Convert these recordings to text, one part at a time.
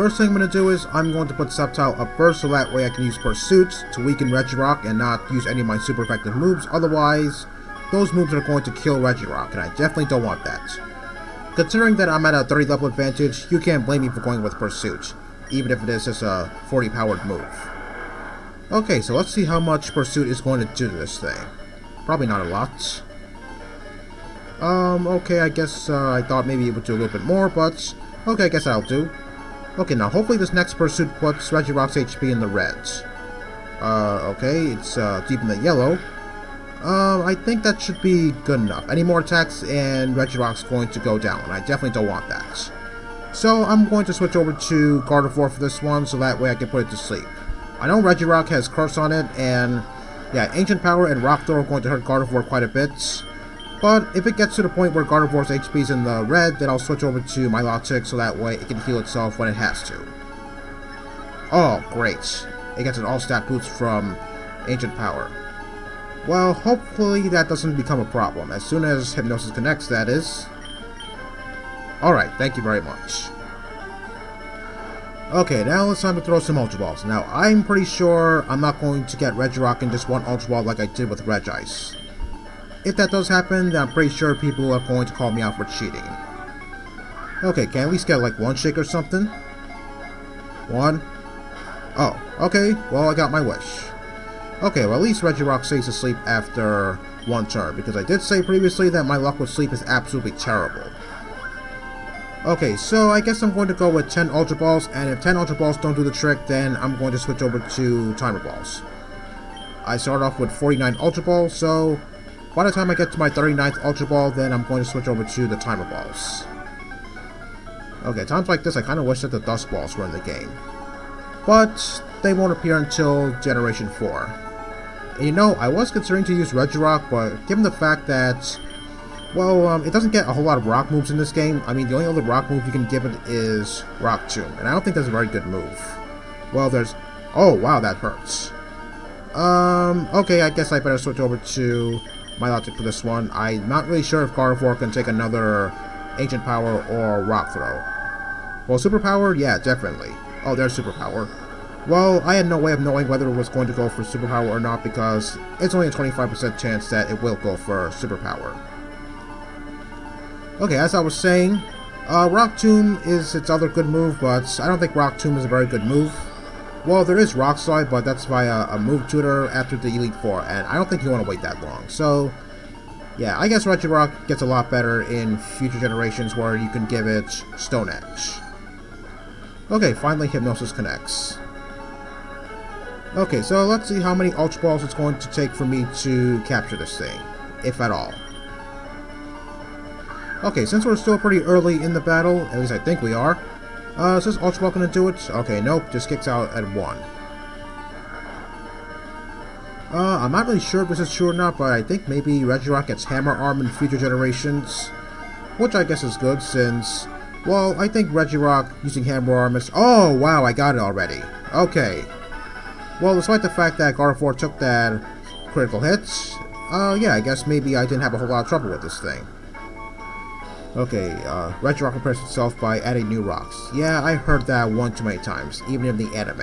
first thing I'm going to do is I'm going to put Sceptile up first so that way I can use Pursuit to weaken Regirock and not use any of my super effective moves. Otherwise, those moves are going to kill Regirock, and I definitely don't want that. Considering that I'm at a 30 level advantage, you can't blame me for going with Pursuit, even if it is just a 40 powered move. Okay, so let's see how much Pursuit is going to do to this thing. Probably not a lot. Okay, I guess I thought maybe it would do a little bit more, but okay, I guess that'll do. Okay, now hopefully this next Pursuit puts Regirock's HP in the reds. Okay, it's deep in the yellow. I think that should be good enough. Any more attacks and Regirock's going to go down. I definitely don't want that. So I'm going to switch over to Gardevoir for this one, so that way I can put it to sleep. I know Regirock has Curse on it, and yeah, Ancient Power and Rock Throw are going to hurt Gardevoir quite a bit. But if it gets to the point where Gardevoir's HP is in the red, then I'll switch over to Milotic so that way it can heal itself when it has to. Oh, great. It gets an all-stat boost from Ancient Power. Well, hopefully that doesn't become a problem. As soon as Hypnosis connects, that is. Alright, thank you very much. Okay, now it's time to throw some Ultra Balls. Now, I'm pretty sure I'm not going to get Regirock in just one Ultra Ball like I did with Regis. If that does happen, then I'm pretty sure people are going to call me out for cheating. Okay, can I at least get like one shake or something? One? Oh, okay, well I got my wish. Okay, well at least Regirock stays asleep after one turn, because I did say previously that my luck with sleep is absolutely terrible. Okay, so I guess I'm going to go with 10 Ultra Balls, and if 10 Ultra Balls don't do the trick, then I'm going to switch over to Timer Balls. I start off with 49 Ultra Balls, so by the time I get to my 39th Ultra Ball, then I'm going to switch over to the Timer Balls. Okay, times like this, I kind of wish that the Dust Balls were in the game. But they won't appear until Generation 4. And you know, I was considering to use Regirock, but given the fact that, well, it doesn't get a whole lot of rock moves in this game. I mean, the only other rock move you can give it is Rock Tomb, and I don't think that's a very good move. Well, there's... Oh, wow, that hurts. Okay, I guess I better switch over to Milotic for this one. I'm not really sure if Gardevoir can take another Ancient Power or Rock Throw. Well, Super Power? Yeah, definitely. Oh, there's Super Power. Well, I had no way of knowing whether it was going to go for Super Power or not, because it's only a 25% chance that it will go for Super Power. Okay, as I was saying, Rock Tomb is its other good move, but I don't think Rock Tomb is a very good move. Well, there is Rock Slide, but that's via a move tutor after the Elite Four, and I don't think you want to wait that long. So, yeah, I guess Regirock gets a lot better in future generations where you can give it Stone Edge. Okay, finally Hypnosis connects. Okay, so let's see how many Ultra Balls it's going to take for me to capture this thing, if at all. Okay, since we're still pretty early in the battle, at least I think we are, is this Ultra Ball going to do it? Okay, nope, just kicks out at 1. I'm not really sure if this is true or not, but I think maybe Regirock gets Hammer Arm in future generations, which I guess is good since, well, I think Regirock using Hammer Arm is... Oh, wow, I got it already. Okay. Well, despite the fact that Gardevoir took that critical hit, yeah, I guess maybe I didn't have a whole lot of trouble with this thing. Okay, Regirock repairs itself by adding new rocks. Yeah, I heard that one too many times, even in the anime.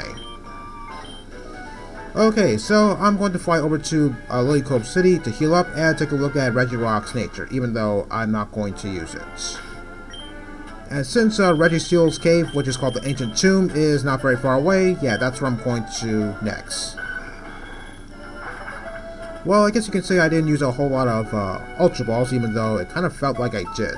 Okay, so I'm going to fly over to Lilycove City to heal up and take a look at Regirock's nature, even though I'm not going to use it. And since Registeel's cave, which is called the Ancient Tomb, is not very far away, yeah, that's where I'm going to next. Well, I guess you can say I didn't use a whole lot of Ultra Balls, even though it kind of felt like I did.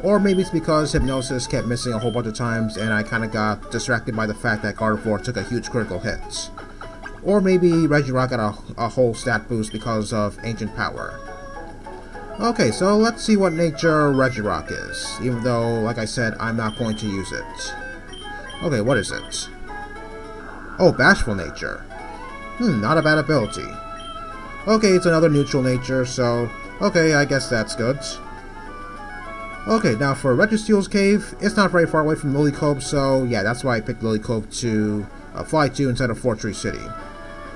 Or maybe it's because Hypnosis kept missing a whole bunch of times, and I kind of got distracted by the fact that Gardevoir took a huge critical hit. Or maybe Regirock got a whole stat boost because of Ancient Power. Okay, so let's see what nature Regirock is, even though, like I said, I'm not going to use it. Okay, what is it? Oh, Bashful Nature. Not a bad ability. Okay, it's another neutral nature, so, okay, I guess that's good. Okay, now for Registeel's cave, it's not very far away from Lilycove, so yeah, that's why I picked Lilycove to fly to instead of Fort Tree City.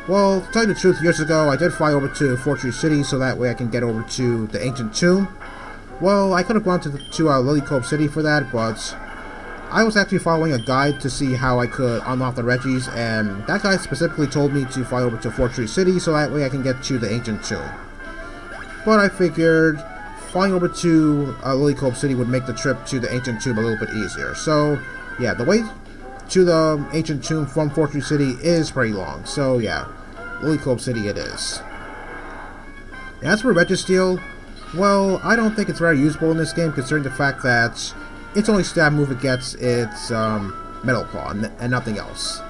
Well, to tell you the truth, years ago, I did fly over to Fort Tree City so that way I can get over to the Ancient Tomb. Well, I could have gone to Lilycove City for that, but I was actually following a guide to see how I could unlock the Regis, and that guy specifically told me to fly over to Fortress City so that way I can get to the Ancient Tomb. But I figured flying over to Lilycove City would make the trip to the Ancient Tomb a little bit easier. So, yeah, the way to the Ancient Tomb from Fortress City is pretty long. So, yeah, Lilycove City it is. And as for Registeel, well, I don't think it's very usable in this game considering the fact that its only stab move it gets its Metal Claw and nothing else.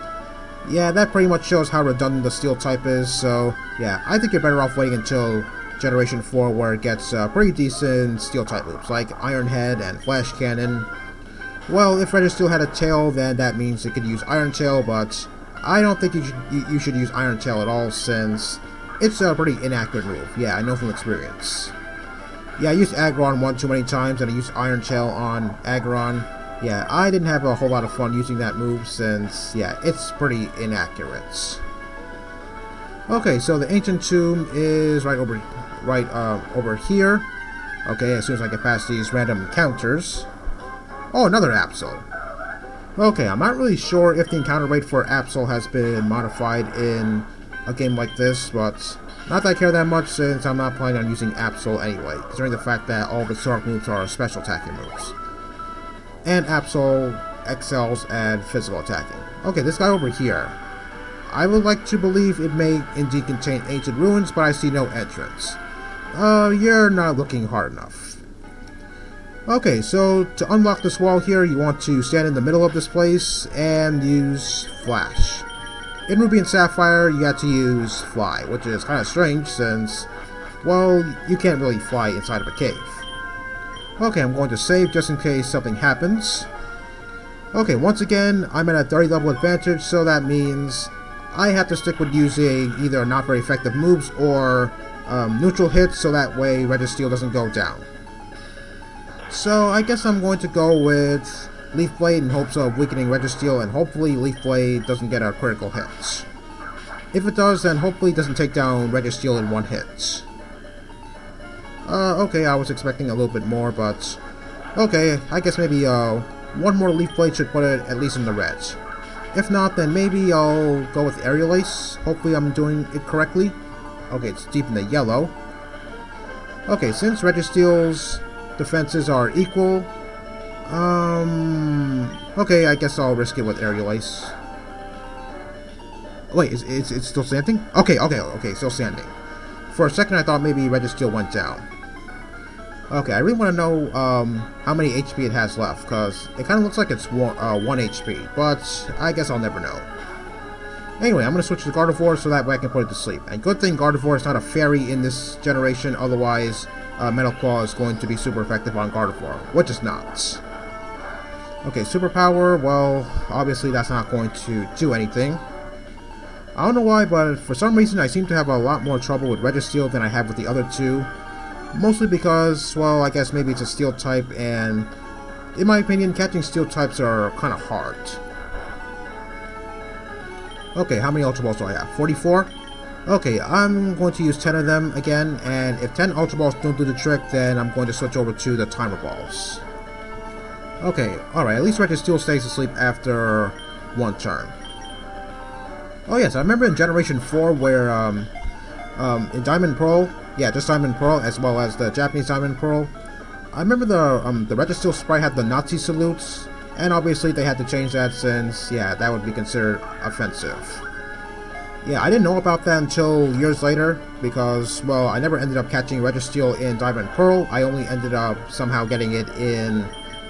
Yeah, that pretty much shows how redundant the Steel type is, so yeah, I think you're better off waiting until Generation 4 where it gets pretty decent Steel type moves, like Iron Head and Flash Cannon. Well, if Registeel had a tail, then that means it could use Iron Tail, but I don't think you should use Iron Tail at all since it's a pretty inaccurate move. Yeah, I know from experience. Yeah, I used Aggron one too many times, and I used Iron Tail on Aggron. Yeah, I didn't have a whole lot of fun using that move since, yeah, it's pretty inaccurate. Okay, so the Ancient Tomb is right over here. Okay, as soon as I get past these random encounters. Oh, another Absol. Okay, I'm not really sure if the encounter rate for Absol has been modified in a game like this, but not that I care that much since I'm not planning on using Absol anyway, considering the fact that all of its dark moves are special attacking moves. And Absol excels at physical attacking. Okay, this guy over here. I would like to believe it may indeed contain ancient ruins, but I see no entrance. You're not looking hard enough. Okay, so to unlock this wall here, you want to stand in the middle of this place and use Flash. In Ruby and Sapphire, you got to use Fly, which is kind of strange since, well, you can't really fly inside of a cave. Okay, I'm going to save just in case something happens. Okay, once again, I'm at a 30 level advantage, so that means I have to stick with using either not very effective moves or neutral hits, so that way Registeel doesn't go down. So I guess I'm going to go with Leaf Blade in hopes of weakening Registeel, and hopefully Leaf Blade doesn't get a critical hit. If it does, then hopefully it doesn't take down Registeel in one hit. Okay, I was expecting a little bit more, but okay, I guess maybe one more Leaf Blade should put it at least in the red. If not, then maybe I'll go with Aerial Ace. Hopefully I'm doing it correctly. Okay, it's deep in the yellow. Okay, since Registeel's defenses are equal, okay, I guess I'll risk it with Aerial Ace. Wait, it's still standing? Okay, still standing. For a second I thought maybe Registeel went down. Okay, I really want to know how many HP it has left, because it kind of looks like it's 1 HP, but I guess I'll never know. Anyway, I'm going to switch to Gardevoir so that way I can put it to sleep. And good thing Gardevoir is not a fairy in this generation, otherwise Metal Claw is going to be super effective on Gardevoir, which is not. Okay, Superpower, well, obviously that's not going to do anything. I don't know why, but for some reason I seem to have a lot more trouble with Registeel than I have with the other two. Mostly because, well, I guess maybe it's a Steel type, and in my opinion, catching Steel types are kind of hard. Okay, how many Ultra Balls do I have? 44? Okay, I'm going to use 10 of them again, and if 10 Ultra Balls don't do the trick, then I'm going to switch over to the Timer Balls. Okay, alright, at least Registeel stays asleep after one turn. Oh yes, I remember in Generation 4 where, in Diamond Pearl, yeah, just Diamond Pearl, as well as the Japanese Diamond Pearl, I remember the Registeel sprite had the Nazi salutes, and obviously they had to change that since, yeah, that would be considered offensive. Yeah, I didn't know about that until years later, because, well, I never ended up catching Registeel in Diamond Pearl, I only ended up somehow getting it in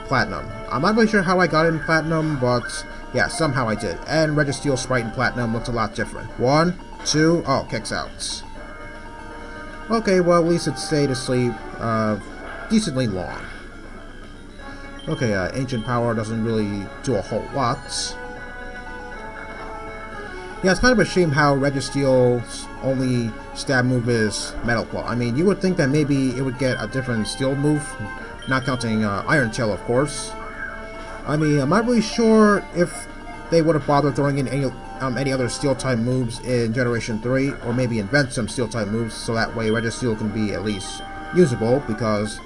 Platinum. I'm not really sure how I got it in Platinum, but yeah, somehow I did. And Registeel sprite in Platinum looks a lot different. 1, 2, oh, kicks out. Okay, well, at least it stayed asleep decently long. Okay, Ancient Power doesn't really do a whole lot. Yeah, it's kind of a shame how Registeel's only stab move is Metal Claw. I mean, you would think that maybe it would get a different Steel move, not counting Iron Tail, of course. I mean, I'm not really sure if they would have bothered throwing in any other Steel-type moves in Generation 3, or maybe invent some Steel-type moves, so that way Registeel can be at least usable, because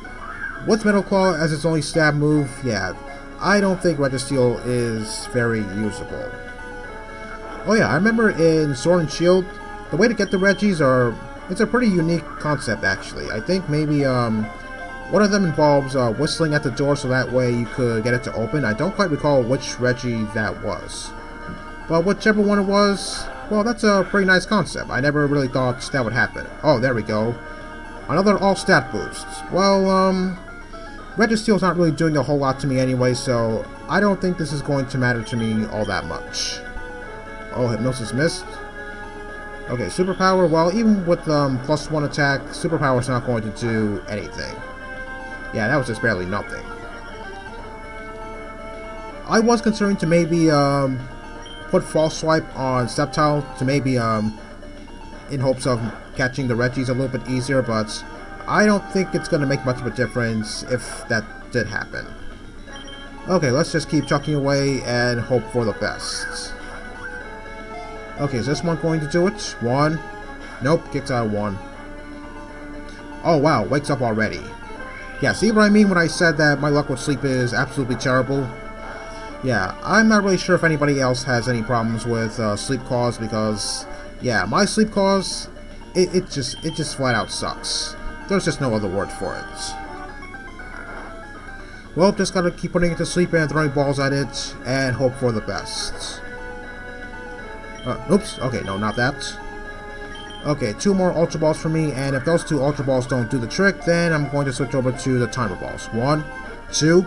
with Metal Claw as its only stab move, yeah, I don't think Registeel is very usable. Oh yeah, I remember in Sword and Shield, the way to get the Regis it's a pretty unique concept actually. I think maybe one of them involves whistling at the door so that way you could get it to open. I don't quite recall which Regi that was. But whichever one it was, well, that's a pretty nice concept. I never really thought that would happen. Oh, there we go. Another all-stat boost. Well, Registeel's not really doing a whole lot to me anyway, so I don't think this is going to matter to me all that much. Oh, Hypnosis missed. Okay, Superpower. Well, even with +1 attack, Superpower's not going to do anything. Yeah, that was just barely nothing. I was considering to maybe put False Swipe on Sceptile to maybe in hopes of catching the Regis a little bit easier, but I don't think it's going to make much of a difference if that did happen. Okay, let's just keep chucking away and hope for the best. Okay, is this one going to do it? 1. Nope, kicks out of 1. Oh wow, wakes up already. Yeah, see what I mean when I said that my luck with sleep is absolutely terrible? Yeah, I'm not really sure if anybody else has any problems with sleep cause because, yeah, my sleep cause, it just flat out sucks. There's just no other word for it. Well, just gotta keep putting it to sleep and throwing balls at it and hope for the best. Oops, okay, no, not that. Okay, 2 more Ultra Balls for me, and if those 2 Ultra Balls don't do the trick, then I'm going to switch over to the Timer Balls. 1, 2,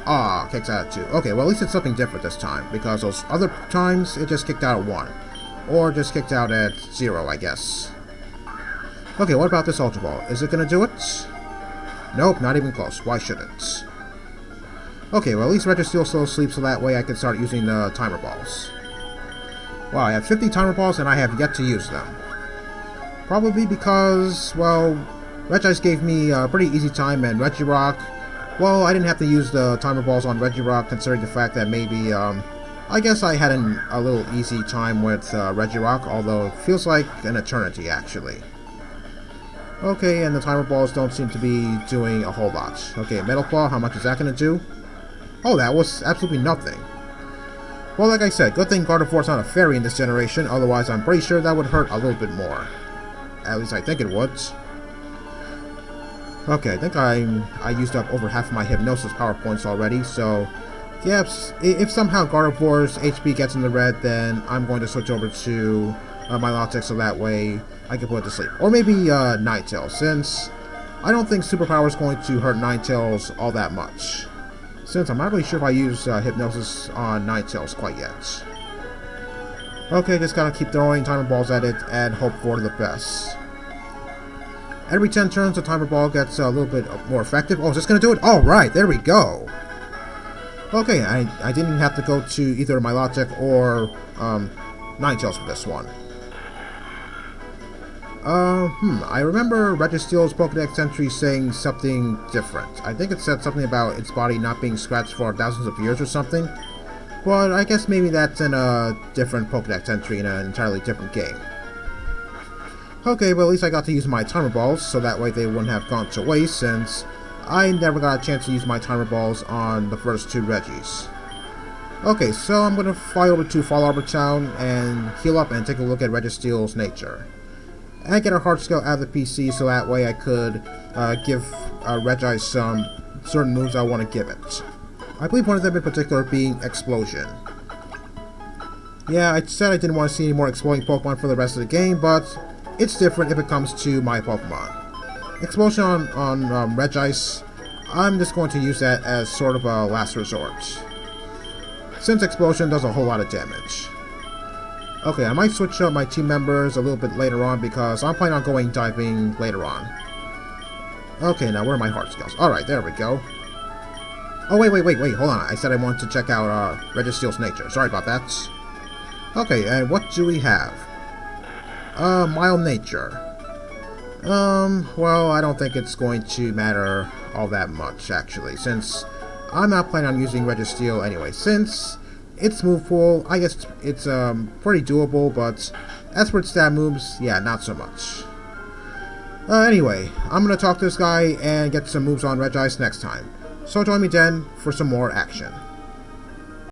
ah, kicks out of 2. Okay, well at least it's something different this time, because those other times, it just kicked out at 1. Or just kicked out at 0, I guess. Okay, what about this Ultra Ball? Is it gonna do it? Nope, not even close. Why should it? Okay, well at least Registeel still asleep, so that way I can start using the Timer Balls. Wow, I have 50 Timer Balls and I have yet to use them. Probably because, well, Regis gave me a pretty easy time, and Regirock, well, I didn't have to use the Timer Balls on Regirock, considering the fact that maybe, I guess I had a little easy time with Regirock, although it feels like an eternity, actually. Okay, and the Timer Balls don't seem to be doing a whole lot. Okay, Metal Claw, how much is that going to do? Oh, that was absolutely nothing. Well, like I said, good thing Gardevoir's not a fairy in this generation, otherwise I'm pretty sure that would hurt a little bit more. At least I think it would. Okay, I think I used up over half of my Hypnosis power points already, so yes, if somehow Gardevoir's HP gets in the red, then I'm going to switch over to my Milotic so that way I can put it to sleep. Or maybe Ninetales, since I don't think Superpower is going to hurt Ninetales all that much. Since I'm not really sure if I use Hypnosis on Ninetales quite yet. Okay, just gotta keep throwing Timer Balls at it and hope for the best. Every 10 turns, the Timer Ball gets a little bit more effective. Oh, is this gonna do it? Alright, there we go! Okay, I didn't even have to go to either Milotic or Ninetales for this one. I remember Registeel's Pokédex entry saying something different. I think it said something about its body not being scratched for thousands of years or something. But I guess maybe that's in a different Pokédex entry in an entirely different game. Okay, but at least I got to use my Timer Balls, so that way they wouldn't have gone to waste, since I never got a chance to use my Timer Balls on the first 2 Regis. Okay, so I'm gonna fly over to Fall Arbor Town and heal up and take a look at Registeel's nature. And get a hard skill out of the PC so that way I could give Regis some certain moves I want to give it. I believe one of them in particular being Explosion. Yeah, I said I didn't want to see any more exploding Pokemon for the rest of the game, but it's different if it comes to my Pokemon. Explosion on Regis, I'm just going to use that as sort of a last resort, since Explosion does a whole lot of damage. Okay, I might switch up my team members a little bit later on because I'm planning on going diving later on. Okay, now where are my heart skills? Alright, there we go. Oh, wait, hold on. I said I wanted to check out Registeel's nature. Sorry about that. Okay, and what do we have? Mild nature. Well, I don't think it's going to matter all that much, actually, since I'm not planning on using Registeel anyway, since it's move pool, I guess it's pretty doable, but as for its stat moves, yeah, not so much. Anyway, I'm gonna talk to this guy and get some moves on Regis next time. So join me then for some more action.